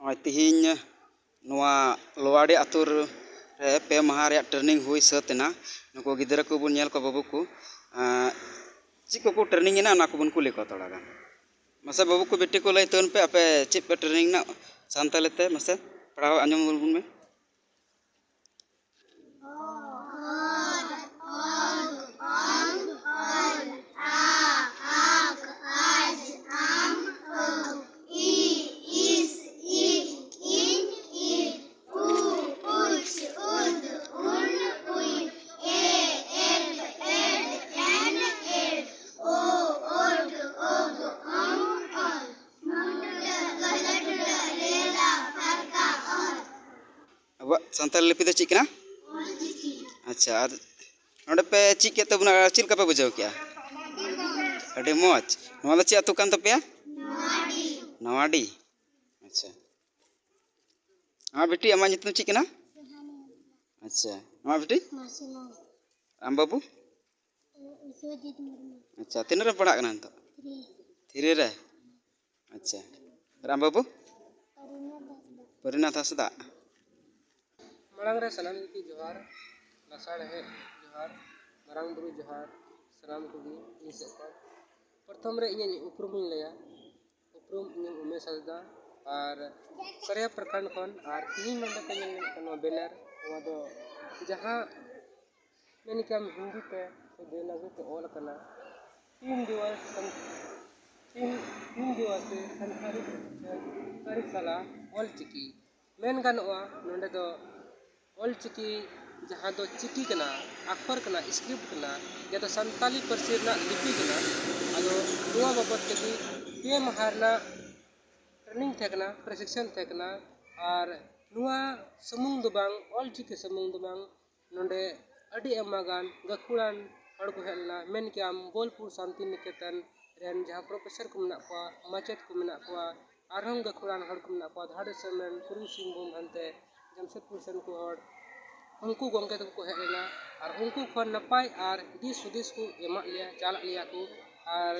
तिहिन लोवाड़ी आतु रे पे माह रे ट्रेनिंग हुई सतना नुको गिद्रा को बुन नेल को बाबू को चीज को ट्रेनिंग ना को बुन कुली को थोड़ा गान मसे बाबू को बेटी को लय तन पे आपे चीज पे ट्रेनिंग ना सांताली ते मसे पढ़ाओ आंजम बुन में संताल लिपि दो चिकना अच्छा नोडे पे चिक के तबना चिल का पे बुझाव क्या अडे मौज नोला ची अतु कान तपया नवाडी अच्छा हाँ बेटी अमा नितुम चिकना अच्छा हाँ बेटी आम बाबू अच्छा तीन रे पढ़ा कना तो थ्री रे अच्छा राम बाबू परिनाथ हंसदा मांग रे सलाम की जोहार लसाड़ है जोहार मांग बुरु जोहार सलाम कुगी निसे प्रथम रे इन उपरुम लया उपरुम इन उमेश हंसदा और सरिया प्रखंड खन और तीन नंबर पे नो बैनर वो दो जहां मैंने क्या हिंदी पे दे लागू पे ऑल करना 3 दिवस से संसारी साला ऑल चिकी मेन गानोआ नोंडे दो ऑल चिकी जहाँ दो चिकी कना अक्षर कना स्क्रिप्ट कना या तो संताली परसी ना लिपि कना अदो दुआ बाबत के पे महारना ट्रेनिंग थेकना प्रशिक्षण थेकना और नुआ समूंग दो बांग ऑल चिकी समूंग दो बांग नोंडे अडी एमागान गखुरान हड़ को हेलना मेन क्या बोलपुर शांति निकेतन रेन जहाँ प्रोफेसर को मना को माचेत को मना को आरहंग गखुरान हड़ को मना को धाड़े समेन पूर्वी सिंहभूम हंते जमशेदपुर सन को हड़ उनको गंगे तक को हेलना और उनको खन नपाय और दिस हुदिस को एमा लिया चालक लिया को और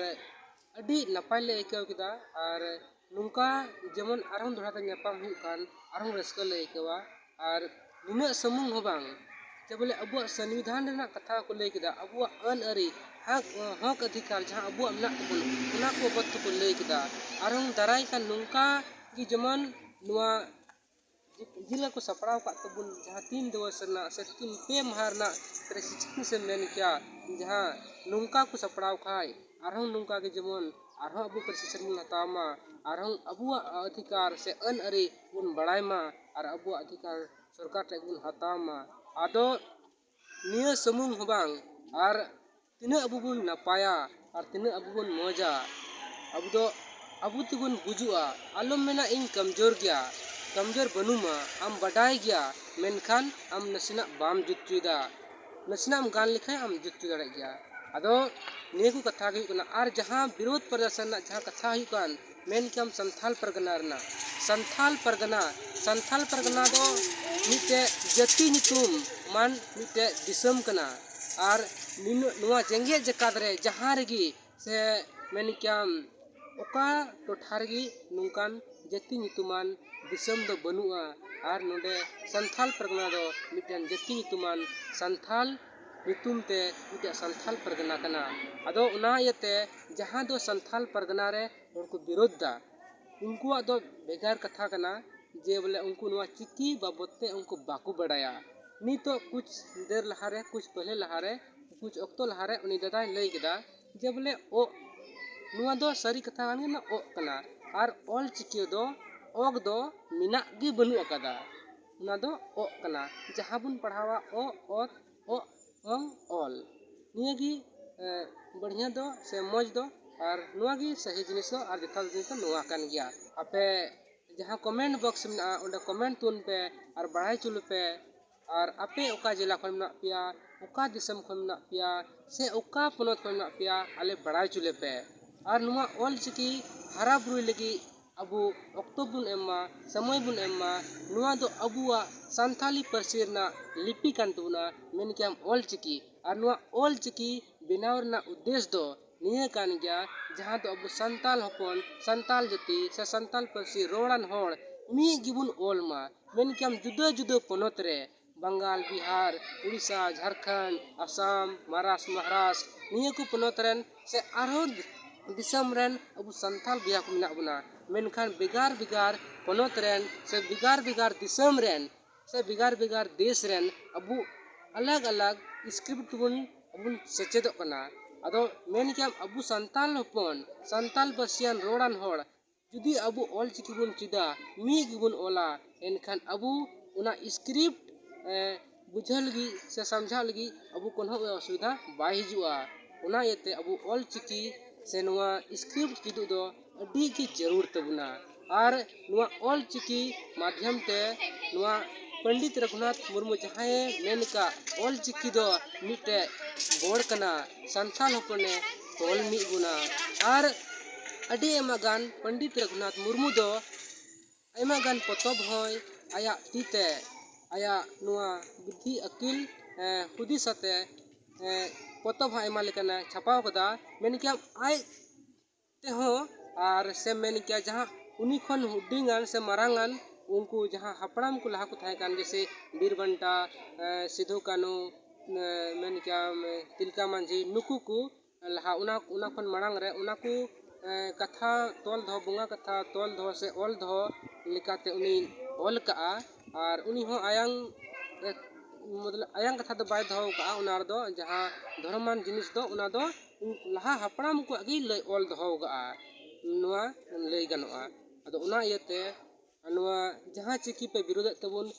अडी नपाय ले एकाव किदा और नुंका जेमन आरहंग दोहराते न्यापाम हुई कान आरहंग रस्का ले एकावा और नुना समूंग हो बांग जब बोले अबुआ संविधान रेना कथा को ले किदा अबुआ अन अरी हक अधिकार जहाँ अबुआ मना तबुन उना को बत को ले किदा आरहंग दाराय का नुंका की जमन नुआ जिला को सपड़ाव का तबुन जहाँ 3 दिवस ना से 3 पे महारना प्रशिक्षण से मेन क्या जहाँ नुंका को सपड़ाव खाय आरहंग नुंका के जमन आरहंग अबु प्रशिक्षण मुन हतामा आरहंग अबुआ अधिकार से अन अरी बुन बड़ाय मा और अबुआ अधिकार सरकार टे बुन हतामा आदो निया समूंग होबांग और तिना अबु बुन नपाया और तिना अबु बुन मौजा अब दो अबु तुगुन बुजुआ आलम मेना इन कमजोर गया कमजोर बनुमा आम बडाय गया मेनखान आम नसीना बाम जुतुदा नसीना आम गान लिखाय आम जुतु दाड़ा गया आदो निया को कथा गई कना और जहां विरोध प्रदर्शन ना जहां कथा हुई कान मेन के आम संथाल परगना रना संथाल परगना दो मिटे जाति नितुम मान मिटे दिसम कना और नुआ जेंगे जकात रे जहां रेगी से मेन क्या ओका टोठारगी नुकान जाति नितुमान दिसम दो बनुआ और नोडे संथाल परगना दो मिटन जाति नितुमान संथाल नितुम ते मिटे संथाल परगना कना अदो उना यते जहां दो संथाल परगना रे उनको विरोध दा उनको दो बेगार कथा कना जे बोले उनको नुआ चिकी बाबते उनको बाकू बड़ाया नी तो कुछ देर लहारे कुछ पहले लहारे कुछ अक्तो लहारे उनी दादा लई केदा जे बोले ओ नुआ दो सरी कथा गान ना ओ कना और ऑल चिकी दो ओग दो मिना गी बनु अकदा उना दो ओ कना जहां बुन पढ़ावा ओ ओत ओ ओंग ऑल निया गी बढ़िया दो से मौज दो और नुआ गी सही जिनिस और जथा जिनिस नुआ कान गया आपे जहां कमेंट बॉक्स में उन्हें कमेंट तुन पे और बढ़ाई चुल पे और आपे ओका जिला खन ना पिया ओका दिसम खन ना पिया से ओका पनोत खन ना पिया आले बढ़ाई चुले पे और नुआ ऑल चिकी हरा बुरुई लगी अबु अक्टो बुन एम्मा समय बुन एम्मा नुआ दो अबुआ संथाली परसी ना लिपि कान तुना मेन के हम ऑल चिकी और नुआ ऑल चिकी बिनावर ना उद्देश्य दो निये कान गया जहाँ तो अब संताल हपन संताल जति से संताल परसी रोड़ान होड़ मी गिबुन ओल मा मेन कियाम जुदा जुदा पोनोत रे बंगाल बिहार उड़ीसा झारखंड आसाम महाराष्ट्र निया को पोनोत रेन से आरो दिसम रेन अबु संथाल बिया को मिना बुना मेनखान बिगार बिगार पोनोत रेन से बिगार बिगार दिसम रेन से बिगार बिगार देश रेन अबु अलग अलग स्क्रिप्ट बुन अबुन सेचेदो कना अदो मेन कियाम अबु संताल होपन संताल बसियान रोडान होड़ जुदी अबु ऑल चिकी बुन चिदा मी गिबुन ओला एनखान अबु उना स्क्रिप्ट बुझल लगी से समझा लगी अबु कोनो असुविधा बाय हिजुआ उना येते अबु ऑल चिकी से नुआ स्क्रिप्ट चिदु दो अडी की जरूर तबुना और नुआ ऑल चिकी माध्यम ते नुआ पंडित रघुनाथ मुर्मू जहाए मेन का ऑल चिकी दो मिटे बोर्ड कना संथाल होपने तोल मी गुना और अडी एमागान पंडित रघुनाथ मुर्मू दो एमागान पतब होय आया तीते आया नुआ बुद्धि अकिल हुदिसते पतब हा एमा लेकना छापाव कदा मेन किया आय ते हो और से मेन किया जहां उनी खन हुडिंगान से मारांगान उनको जहां हपड़ाम को लहा को थाय कान जैसे बीरबंटा सिधु कानू मेन क्या तिलका मांझी नुकु को लहा उना खन मारांग रे उना को कथा तोल दो बुंगा कथा तोल दो से ओल दो लिकाते उनी ओल का और उनी हो आयांग मतलब आयांग कथा दो बाय दो का उना दो जहां धर्ममान जिनिस दो उना दो लहा हपड़ाम को अगी लय ओल दो का नुआ लय गनोआ अदो उना इयते नुआ जहां चिकी पे विरोध तबुन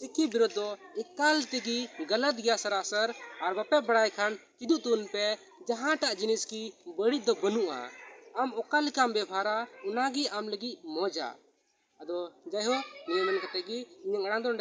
चिकी विरोध दो एकाल तेगी गलत गया सरासर और बापे बड़ाई खान चिदु तुन पे जहां टा जिनिस की बड़ी दो बनुआ आम ओका लिकाम व्यवहारा उनागी आम लगी मौजा अदो जय हो नियमन कते की इंग अड़ान दो